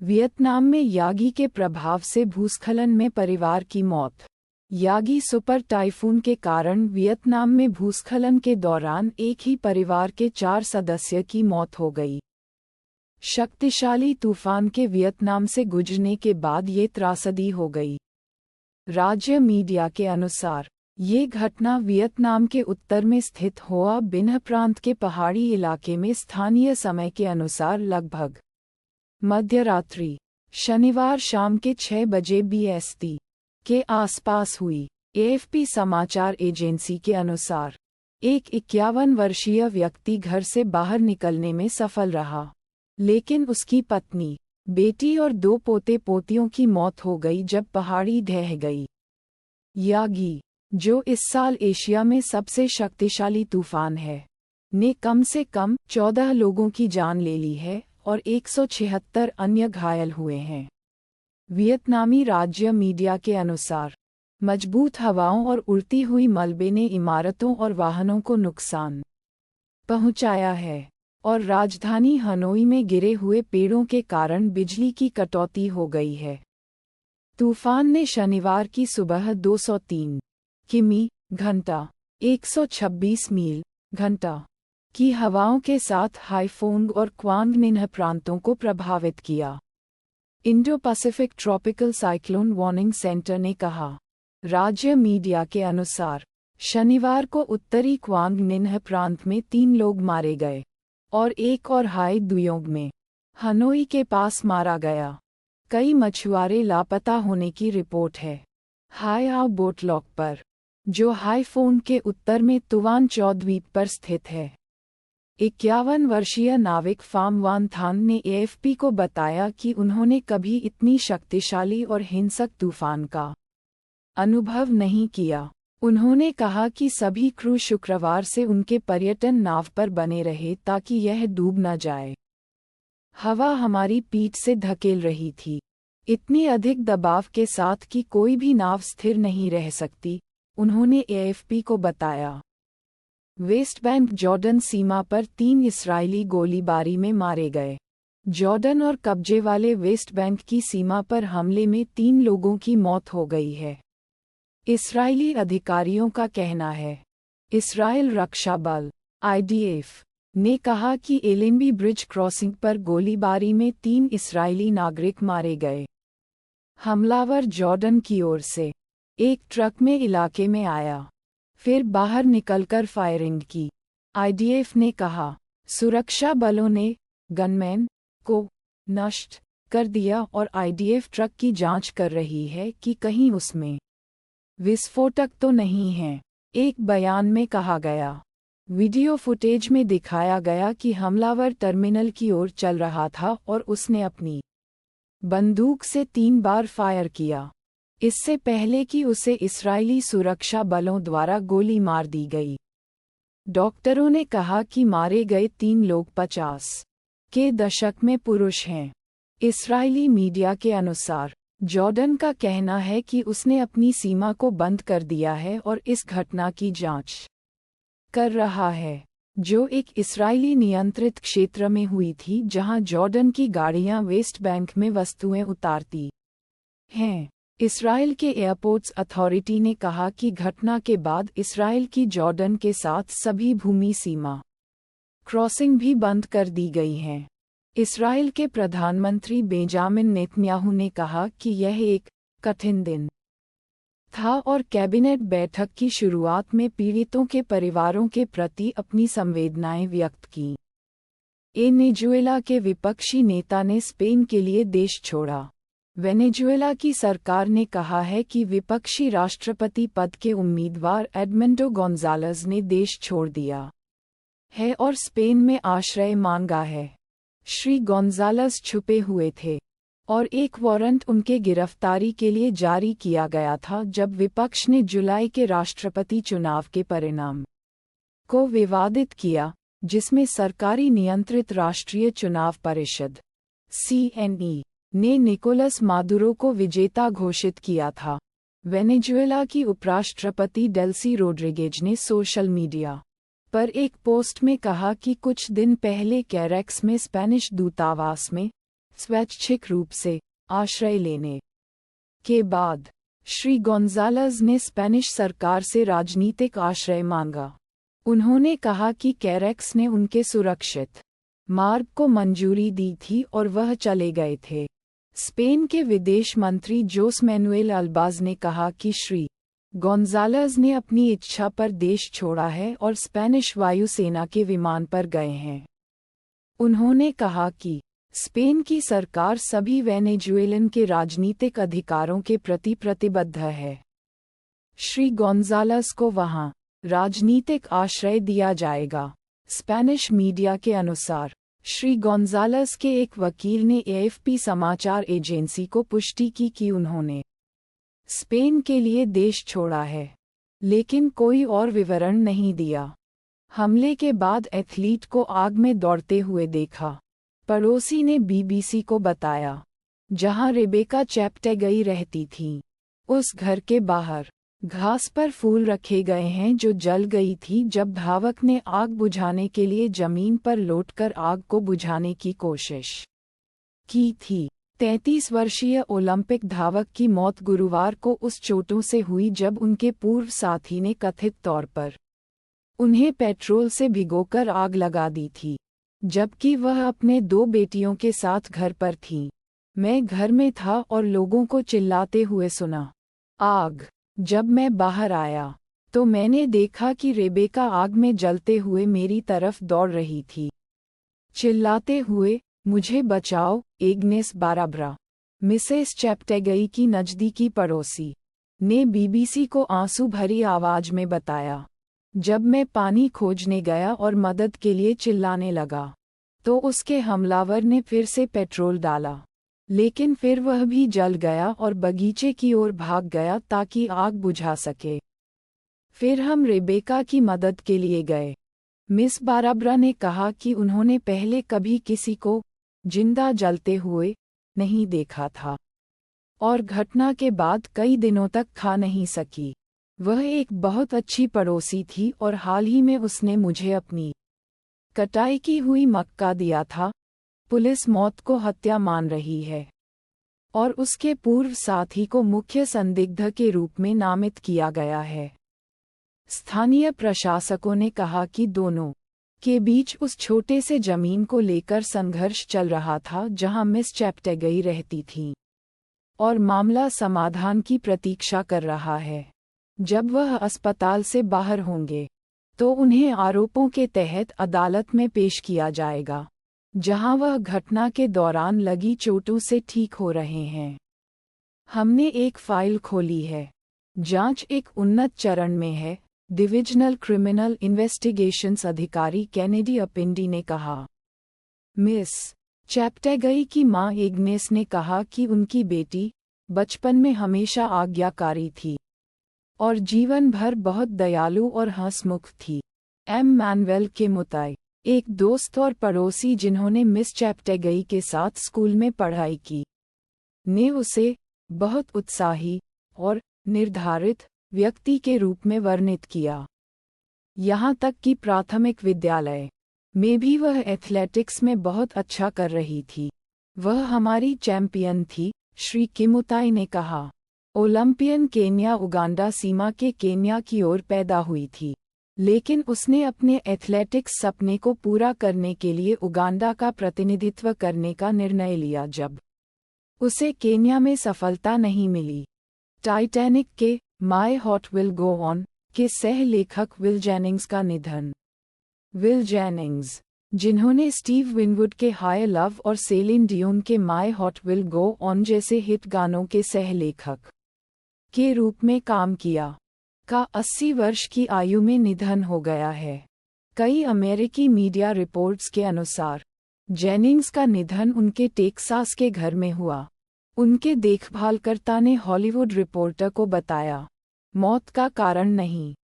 Vietnam में Yagi के प्रभाव से भूस्खलन में परिवार की मौत। यागी सुपर टाइफून के कारण वियतनाम में भूस्खलन के दौरान एक ही परिवार के 4 सदस्य की मौत हो गई। शक्तिशाली तूफान के वियतनाम से गुजरने के बाद ये त्रासदी हो गई। राज्य मीडिया के अनुसार ये घटना वियतनाम के उत्तर में स्थित होआ बिन्ह प्रांत के पहाड़ी इलाके में स्थानीय समय के अनुसार लगभग मध्यरात्रि शनिवार शाम के 6 बजे BST के आसपास हुई। AFP समाचार एजेंसी के अनुसार एक 51 वर्षीय व्यक्ति घर से बाहर निकलने में सफल रहा, लेकिन उसकी पत्नी, बेटी और 2 पोते पोतियों की मौत हो गई जब पहाड़ी ढह गई। यागी, जो इस साल एशिया में सबसे शक्तिशाली तूफान है, ने कम से कम 14 लोगों की जान ले ली है और 176 अन्य घायल हुए हैं। वियतनामी राज्य मीडिया के अनुसार मजबूत हवाओं और उड़ती हुई मलबे ने इमारतों और वाहनों को नुकसान पहुंचाया है और राजधानी हनोई में गिरे हुए पेड़ों के कारण बिजली की कटौती हो गई है। तूफान ने शनिवार की सुबह 203 किमी घंटा 126 मील घंटा की हवाओं के साथ हाइफोंग और क्वांग निन्ह प्रांतों को प्रभावित किया। Indo Pacific tropical cyclone warning centre ने कहा। राज्य मीडिया के अनुसार शनिवार को उत्तरी क्वांग निन्ह प्रांत में 3 लोग मारे गए और एक और हाई दुयोंग में हनोई के पास मारा गया। कई मछुआरे लापता होने की रिपोर्ट है। हाई आओ बोटलॉक पर, जो हाइफोंग के उत्तर में तुवान चौ द्वीप पर स्थित है। 51 वर्षीय नाविक फाम वान थान ने AFP को बताया कि उन्होंने कभी इतनी शक्तिशाली और हिंसक तूफान का अनुभव नहीं किया। उन्होंने कहा कि सभी क्रू शुक्रवार से उनके पर्यटन नाव पर बने रहे ताकि यह डूब न जाए। हवा हमारी पीठ से धकेल रही थी, इतनी अधिक दबाव के साथ कि कोई भी नाव स्थिर नहीं रह सकती, उन्होंने AFP को बताया। वेस्ट बैंक जॉर्डन सीमा पर 3 इस्राएली गोलीबारी में मारे गए। जॉर्डन और कब्जे वाले वेस्ट बैंक की सीमा पर हमले में 3 लोगों की मौत हो गई है, इस्राएली अधिकारियों का कहना है। इस्राएल रक्षा बल IDF ने कहा कि एलेम्बी ब्रिज क्रॉसिंग पर गोलीबारी में 3 इस्राएली नागरिक मारे गए। हमलावर जॉर्डन की ओर से एक ट्रक में इलाके में आया, फिर बाहर निकलकर फायरिंग की। IDF ने कहा सुरक्षा बलों ने गनमैन को नष्ट कर दिया और IDF ट्रक की जांच कर रही है कि कहीं उसमें विस्फोटक तो नहीं है, एक बयान में कहा गया। वीडियो फुटेज में दिखाया गया कि हमलावर टर्मिनल की ओर चल रहा था और उसने अपनी बंदूक से 3 बार फायर किया, इससे पहले कि उसे इस्राएली सुरक्षा बलों द्वारा गोली मार दी गई। डॉक्टरों ने कहा कि मारे गए 3 लोग 50 के दशक में पुरुष हैं। इस्राएली मीडिया के अनुसार जॉर्डन का कहना है कि उसने अपनी सीमा को बंद कर दिया है और इस घटना की जांच कर रहा है, जो एक इस्राएली नियंत्रित क्षेत्र में हुई थी जहां जॉर्डन की गाड़ियां वेस्ट बैंक में वस्तुएं उतारती हैं। इस्राएल के एयरपोर्ट्स अथॉरिटी ने कहा कि घटना के बाद इस्राएल की जॉर्डन के साथ सभी भूमि सीमा क्रॉसिंग भी बंद कर दी गई हैं। इस्राएल के प्रधानमंत्री बेंजामिन नेतन्याहू ने कहा कि यह एक कठिन दिन था और कैबिनेट बैठक की शुरुआत में पीड़ितों के परिवारों के प्रति अपनी संवेदनाएं व्यक्त की। वेनेजुएला के विपक्षी नेता ने स्पेन के लिए देश छोड़ा। वेनेजुएला की सरकार ने कहा है कि विपक्षी राष्ट्रपति पद के उम्मीदवार एडमंडो गोंजालेज ने देश छोड़ दिया है और स्पेन में आश्रय मांगा है। श्री गोंजालेज छुपे हुए थे और एक वारंट उनके गिरफ्तारी के लिए जारी किया गया था जब विपक्ष ने जुलाई के राष्ट्रपति चुनाव के परिणाम को विवादित किया, जिसमें सरकारी नियंत्रित राष्ट्रीय चुनाव परिषद CNE ने निकोलस मादुरो को विजेता घोषित किया था। वेनेजुएला की उपराष्ट्रपति डेल्सी रोड्रिगेज ने सोशल मीडिया पर एक पोस्ट में कहा कि कुछ दिन पहले कैरेक्स में स्पेनिश दूतावास में स्वैच्छिक रूप से आश्रय लेने के बाद श्री गोंजालेज ने स्पेनिश सरकार से राजनीतिक आश्रय मांगा। उन्होंने कहा कि कैरेक्स ने उनके सुरक्षित मार्ग को मंजूरी दी थी और वह चले गए थे। स्पेन के विदेश मंत्री जोस मैनुएल अल्बाज ने कहा कि श्री गोंजालेज ने अपनी इच्छा पर देश छोड़ा है और स्पेनिश वायुसेना के विमान पर गए हैं। उन्होंने कहा कि स्पेन की सरकार सभी वेनेजुएलन के राजनीतिक अधिकारों के प्रति प्रतिबद्ध है। श्री गोंजालेज को वहां राजनीतिक आश्रय दिया जाएगा। स्पेनिश मीडिया के अनुसार श्री गोंजालेज के एक वकील ने एएफपी समाचार एजेंसी को पुष्टि की कि उन्होंने स्पेन के लिए देश छोड़ा है, लेकिन कोई और विवरण नहीं दिया। हमले के बाद एथलीट को आग में दौड़ते हुए देखा, पड़ोसी ने बीबीसी को बताया, जहां रेबेका चैप्टेगई रहती थीं। उस घर के बाहर घास पर फूल रखे गए हैं जो जल गई थी जब धावक ने आग बुझाने के लिए जमीन पर लौटकर आग को बुझाने की कोशिश की थी। 33 वर्षीय ओलंपिक धावक की मौत गुरुवार को उस चोटों से हुई जब उनके पूर्व साथी ने कथित तौर पर उन्हें पेट्रोल से भिगोकर आग लगा दी थी, जबकि वह अपने 2 बेटियों के साथ घर पर थीं। मैं घर में था और लोगों को चिल्लाते हुए सुना, आग। जब मैं बाहर आया तो मैंने देखा कि रेबेका आग में जलते हुए मेरी तरफ दौड़ रही थी, चिल्लाते हुए, मुझे बचाओ, एग्नेस बाराब्रा, मिसेस चैप्टेगई की नज़दीकी पड़ोसी, ने बीबीसी को आंसू भरी आवाज में बताया। जब मैं पानी खोजने गया और मदद के लिए चिल्लाने लगा, तो उसके हमलावर ने फिर से पेट्रोल डाला, लेकिन फिर वह भी जल गया और बगीचे की ओर भाग गया ताकि आग बुझा सके। फिर हम रेबेका की मदद के लिए गए। मिस बाराब्रा ने कहा कि उन्होंने पहले कभी किसी को जिंदा जलते हुए नहीं देखा था और घटना के बाद कई दिनों तक खा नहीं सकी। वह एक बहुत अच्छी पड़ोसी थी और हाल ही में उसने मुझे अपनी कटाई की हुई मक्का दिया था। पुलिस मौत को हत्या मान रही है और उसके पूर्व साथी को मुख्य संदिग्ध के रूप में नामित किया गया है। स्थानीय प्रशासकों ने कहा कि दोनों के बीच उस छोटे से जमीन को लेकर संघर्ष चल रहा था जहां मिस चैप्टेगई रहती थीं, और मामला समाधान की प्रतीक्षा कर रहा है। जब वह अस्पताल से बाहर होंगे तो उन्हें आरोपों के तहत अदालत में पेश किया जाएगा, जहां वह घटना के दौरान लगी चोटों से ठीक हो रहे हैं। हमने एक फाइल खोली है। जांच एक उन्नत चरण में है, डिविजनल क्रिमिनल इन्वेस्टिगेशंस अधिकारी केनेडी अपिंडी ने कहा। मिस चैप्टेगई की मां एग्नेस ने कहा कि उनकी बेटी बचपन में हमेशा आज्ञाकारी थी और जीवन भर बहुत दयालु और हंसमुख थी। एम मैनुएल के मुताबिक, एक दोस्त और पड़ोसी जिन्होंने मिस चैप्टेगई के साथ स्कूल में पढ़ाई की, ने उसे बहुत उत्साही और निर्धारित व्यक्ति के रूप में वर्णित किया। यहाँ तक कि प्राथमिक विद्यालय में भी वह एथलेटिक्स में बहुत अच्छा कर रही थी। वह हमारी चैंपियन थी, श्री किमुताई ने कहा। ओलंपियन केन्या उगांडा सीमा के केन्या की ओर पैदा हुई थी, लेकिन उसने अपने एथलेटिक्स सपने को पूरा करने के लिए उगांडा का प्रतिनिधित्व करने का निर्णय लिया जब उसे केन्या में सफलता नहीं मिली। टाइटैनिक के my heart will go on के सह लेखक विल जेनिंग्स का निधन। विल जेनिंग्स, जिन्होंने स्टीव विनवुड के हाई लव और सेलिन डियोन के my heart will go on जैसे हिट गानों के सह लेखक के रूप में काम किया, का 80 वर्ष की आयु में निधन हो गया है। कई अमेरिकी मीडिया रिपोर्ट्स के अनुसार जेनिंग्स का निधन उनके टेक्सास के घर में हुआ। उनके देखभालकर्ता ने हॉलीवुड रिपोर्टर को बताया, मौत का कारण नहीं।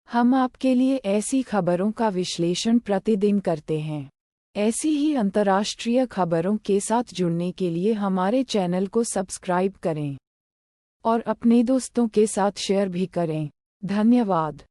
हम आपके लिए ऐसी खबरों का विश्लेषण प्रतिदिन करते हैं। ऐसी ही अंतर्राष्ट्रीय खबरों के साथ जुड़ने के लिए हमारे चैनल को सब्सक्राइब करें और अपने दोस्तों के साथ शेयर भी करें। धन्यवाद।